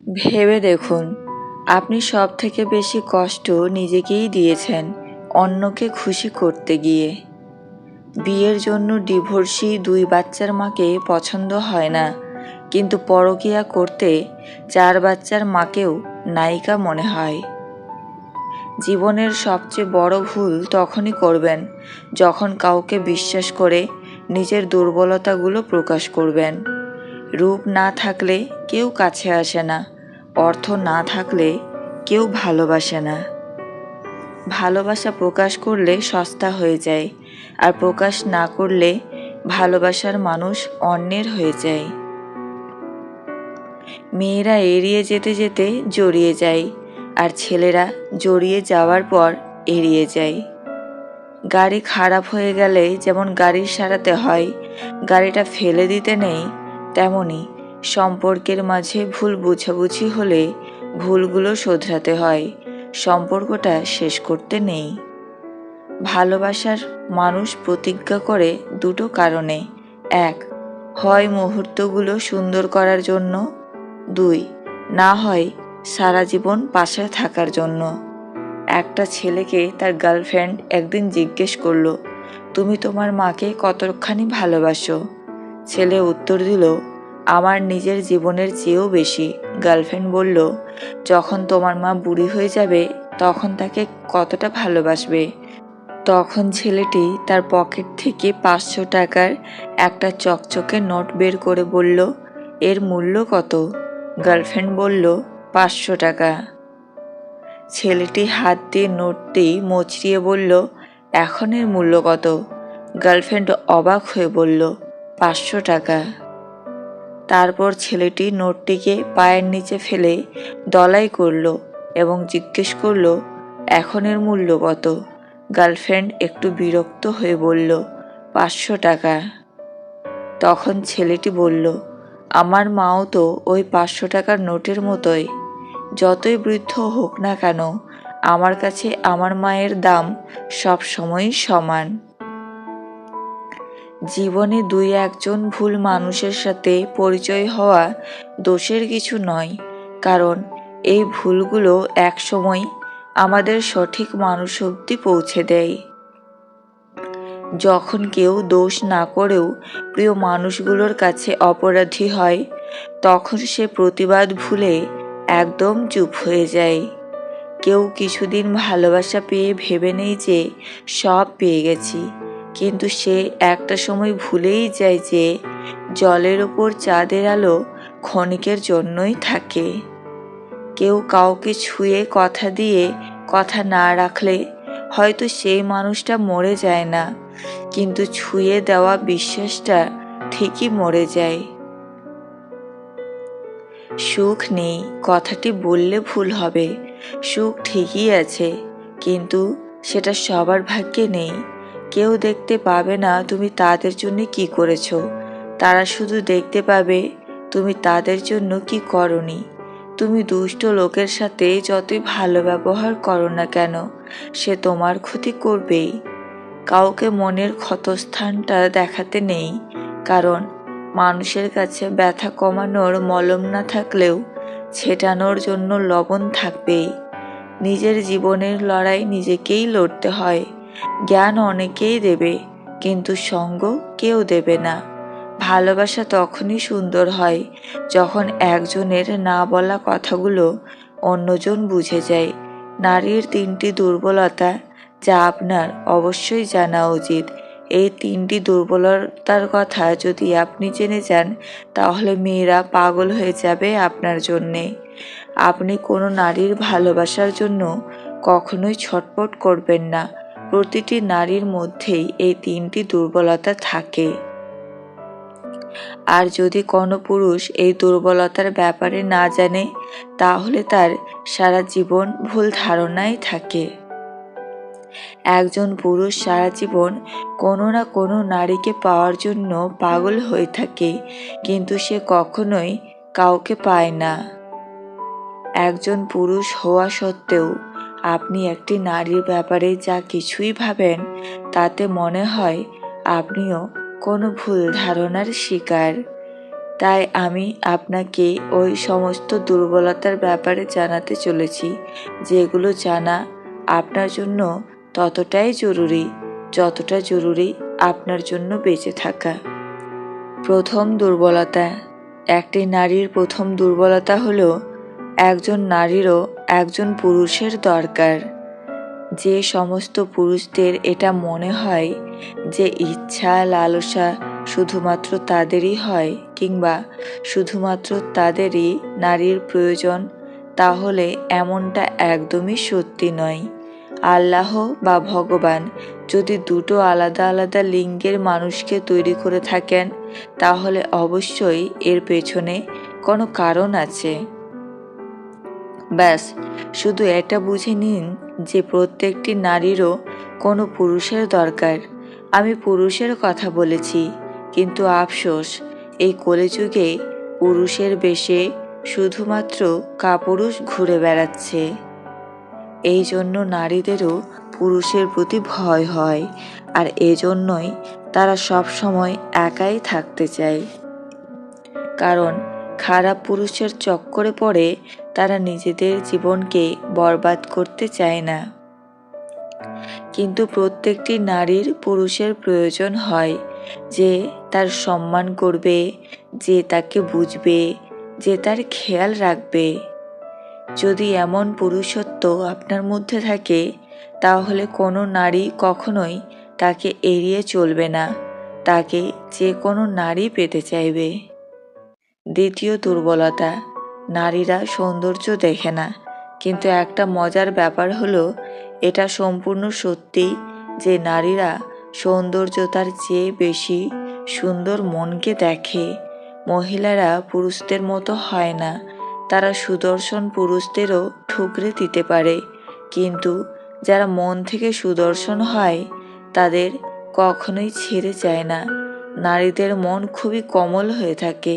ভেবে দেখুন, আপনি সব থেকে বেশি কষ্ট নিজেকেই দিয়েছেন অন্যকে খুশি করতে গিয়ে। বিয়ের জন্য ডিভোর্সি 2 বাচ্চার মাকে পছন্দ হয় না, কিন্তু পরকীয়া করতে 4 বাচ্চার মাকেও নায়িকা মনে হয়। জীবনের সবচেয়ে বড় ভুল তখনই করবেন যখন কাউকে বিশ্বাস করে নিজের দুর্বলতাগুলো প্রকাশ করবেন। রূপ না থাকলে কেউ কাছে আসে না, অর্থ না থাকলে কেউ ভালোবাসে না। ভালোবাসা প্রকাশ করলে সস্তা হয়ে যায়, আর প্রকাশ না করলে ভালোবাসার মানুষ অন্যের হয়ে যায়। মেয়েরা এড়িয়ে যেতে যেতে জড়িয়ে যায়, আর ছেলেরা জড়িয়ে যাওয়ার পর এড়িয়ে যায়। গাড়ি খারাপ হয়ে গেলে যেমন গাড়ি সারাতে হয়, গাড়িটা ফেলে দিতে নেই, তেমনি সম্পর্কের মাঝে ভুল বোঝাবুঝি হলে ভুলগুলো শোধরাতে হয়, সম্পর্কটা শেষ করতে নেই। ভালোবাসার মানুষ প্রতিজ্ঞা করে 2টো কারণে: 1, হয় মুহূর্তগুলো সুন্দর করার জন্য, 2, না হয় সারা জীবন পাশে থাকার জন্য। একটা ছেলেকে তার গার্লফ্রেন্ড একদিন জিজ্ঞেস করলো, তুমি তোমার মাকে কতখানি ভালোবাসো? ছেলে উত্তর দিল, আমার নিজের জীবনের চেয়েও বেশি। গার্লফ্রেন্ড বলল, যখন তোমার মা বুড়ি হয়ে যাবে তখন তাকে কতটা ভালোবাসবে? তখন ছেলেটি তার পকেট থেকে 500 টাকার একটা চকচকে নোট বের করে বলল, এর মূল্য কত? গার্লফ্রেন্ড বলল, 500 টাকা। ছেলেটি হাত দিয়ে নোটটি মুচড়িয়ে বলল, এখন এর মূল্য কত? গার্লফ্রেন্ড অবাক হয়ে বলল, 500 টাকা। তারপর ছেলেটি নোটটিকে পায়ের নিচে ফেলে দলাই করল এবং জিজ্ঞেস করল, এখন এর মূল্য কত? গার্লফ্রেন্ড একটু বিরক্ত হয়ে বলল, 500 টাকা। তখন ছেলেটি বলল, আমার মাও তো ওই 500 টাকার নোটের মতোই। যতই বৃদ্ধ হোক না কেন, আমার কাছে আমার মায়ের দাম সব সময়ই সমান। জীবনে 2-1জন ভুল মানুষের সাথে পরিচয় হওয়া দোষের কিছু নয়, কারণ এই ভুলগুলো একসময় আমাদের সঠিক মানুষ অবধি পৌঁছে দেয়। যখন কেউ দোষ না করেও প্রিয় মানুষগুলোর কাছে অপরাধী হয়, তখন সে প্রতিবাদ ভুলে একদম চুপ হয়ে যায়। কেউ কিছুদিন ভালোবাসা পেয়ে ভেবে নেই যে সব পেয়ে গেছি, কিন্তু সে একটা সময় ভুলেই যায় যে জলের ওপর চাঁদের আলো ক্ষণিকের জন্যই থাকে। কেউ কাউকে ছুঁয়ে কথা দিয়ে কথা না রাখলে হয়তো সেই মানুষটা মরে যায় না, কিন্তু ছুঁয়ে দেওয়া বিশ্বাসটা ঠিকই মরে যায়। সুখ নেই কথাটি বললে ভুল হবে। সুখ ঠিকই আছে, কিন্তু সেটা সবার ভাগ্যে নেই। কেউ দেখতে পাবে না তুমি তাদের জন্য কি করেছো, তারা শুধু দেখতে পাবে তুমি তাদের জন্য কি করনি। তুমি দুষ্ট লোকের সাথে যতই ভালো ব্যবহার করো না কেন, সে তোমার ক্ষতি করবেই। কাউকে মনের ক্ষতস্থানটা দেখাতে নেই, কারণ মানুষের কাছে ব্যথা কমানোর মলম না থাকলেও ছেটানোর জন্য লবণ থাকবেই। নিজের জীবনের লড়াই নিজেকেই লড়তে হয়। জ্ঞান অনেকেই দেবে, কিন্তু সঙ্গ কেউ দেবে না। ভালোবাসা তখনই সুন্দর হয় যখন একজনের না বলা কথাগুলো অন্যজন বুঝে যায়। নারীর 3টি দুর্বলতা, যা আপনার অবশ্যই জানা উচিত। এই 3টি দুর্বলতার কথা যদি আপনি জেনে যান, তাহলে মেয়েরা পাগল হয়ে যাবে আপনার জন্যে। আপনি কোনো নারীর ভালোবাসার জন্য কখনোই ছটফট করবেন না। প্রতিটি নারীর মধ্যেই এই 3টি দুর্বলতা থাকে। আর যদি কোনো পুরুষ এই দুর্বলতার ব্যাপারে না জানে, তাহলে তার সারা জীবন ভুল ধারণাই থাকে। একজন পুরুষ সারা জীবন কোনো না কোনো নারীকে পাওয়ার জন্য পাগল হয়ে থাকে, কিন্তু সে কখনোই কাউকে পায় না। একজন পুরুষ হওয়া সত্ত্বেও আপনি একটি নারীর ব্যাপারে যা কিছুই ভাবেন, তাতে মনে হয় আপনিও কোনো ভুল ধারণার শিকার। তাই আমি আপনাকে ওই সমস্ত দুর্বলতার ব্যাপারে জানাতে চলেছি, যেগুলো জানা আপনার জন্য ততটাই জরুরি যতটা জরুরি আপনার জন্য বেঁচে থাকা। প্রথম দুর্বলতা। একটি নারীর প্রথম দুর্বলতা হলো একজন নারীরও একজন পুরুষের দরকার। যে সমস্ত পুরুষদের এটা মনে হয় যে ইচ্ছা লালসা শুধুমাত্র তাদেরই হয় কিংবা শুধুমাত্র তাদেরই নারীর প্রয়োজন, তাহলে এমনটা একদমই সত্যি নয়। আল্লাহ বা ভগবান যদি দুটো আলাদা আলাদা লিঙ্গের মানুষকে তৈরি করে থাকেন, তাহলে অবশ্যই এর পেছনে কোনো কারণ আছে। ব্যাস, শুধু এটা বুঝে নিন যে প্রত্যেকটি নারীরও কোনো পুরুষের দরকার। আমি পুরুষের কথা বলেছি, কিন্তু আফসোস এই কলিযুগে পুরুষের বেশে শুধুমাত্র কাপুরুষ ঘুরে বেড়াচ্ছে। এই জন্য নারীদেরও পুরুষের প্রতি ভয় হয়, আর এজন্যই তারা সব সময় একাই থাকতে চায়। কারণ খারাপ পুরুষের চক্করে পড়ে তারা নিজেদের জীবনকে বরবাদ করতে চায় না। কিন্তু প্রত্যেকটি নারীর পুরুষের প্রয়োজন হয়, যে তার সম্মান করবে, যে তাকে বুঝবে, যে তার খেয়াল রাখবে। যদি এমন পুরুষত্ব আপনার মধ্যে থাকে, তাহলে কোনো নারী কখনোই তাকে এড়িয়ে চলবে না, তাকে যে কোনো নারী পেতে চাইবে। দ্বিতীয় দুর্বলতা। নারীরা সৌন্দর্য দেখে না, কিন্তু একটা মজার ব্যাপার হলো এটা সম্পূর্ণ সত্যি যে নারীরা সৌন্দর্যতার চেয়ে বেশি সুন্দর মনকে দেখে। মহিলারা পুরুষদের মতো হয় না, তারা সুদর্শন পুরুষদেরও ঠুকরে দিতে পারে, কিন্তু যারা মন থেকে সুদর্শন হয় তাদের কখনোই ছেড়ে যায় না। নারীদের মন খুবই কোমল হয়ে থাকে,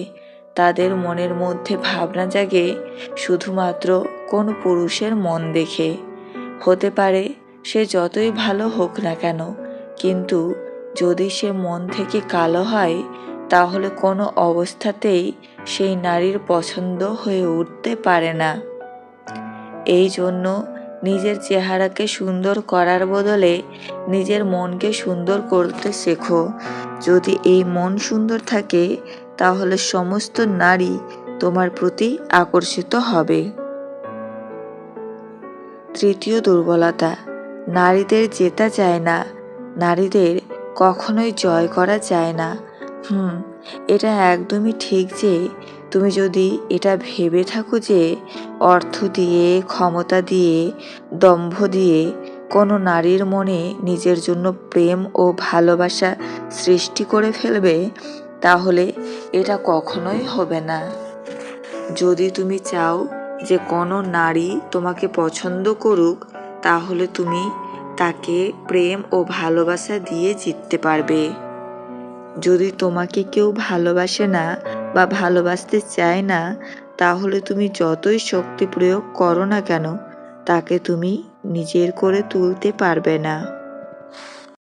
তাদের মনের মধ্যে ভাবনা জাগে শুধুমাত্র কোনো পুরুষের মন দেখে। হতে পারে সে যতই ভালো হোক না কেন, কিন্তু যদি সে মন থেকে কালো হয়, তাহলে কোনো অবস্থাতেই সেই নারীর পছন্দ হয়ে উঠতে পারে না। এই জন্য নিজের চেহারাকে সুন্দর করার বদলে নিজের মনকে সুন্দর করতে শেখো। যদি এই মন সুন্দর থাকে, তাহলে সমস্ত নারী তোমার প্রতি আকর্ষিত হবে। তৃতীয় দুর্বলতা। নারীদের জেতা যায় না, নারীদের কখনোই জয় করা যায় না। এটা একদমই ঠিক যে তুমি যদি এটা ভেবে থাকো যে অর্থ দিয়ে, ক্ষমতা দিয়ে, দম্ভ দিয়ে কোনো নারীর মনে নিজের জন্য প্রেম ও ভালোবাসা সৃষ্টি করে ফেলবে, তাহলে এটা কখনোই হবে না। যদি তুমি চাও যে কোনো নারী তোমাকে পছন্দ করুক, তাহলে তুমি তাকে প্রেম ও ভালোবাসা দিয়ে জিততে পারবে। যদি তোমাকে কেউ ভালোবাসে না বা ভালোবাসতে চায় না, তাহলে তুমি যতই শক্তি প্রয়োগ করো না কেন, তাকে তুমি নিজের করে তুলতে পারবে না।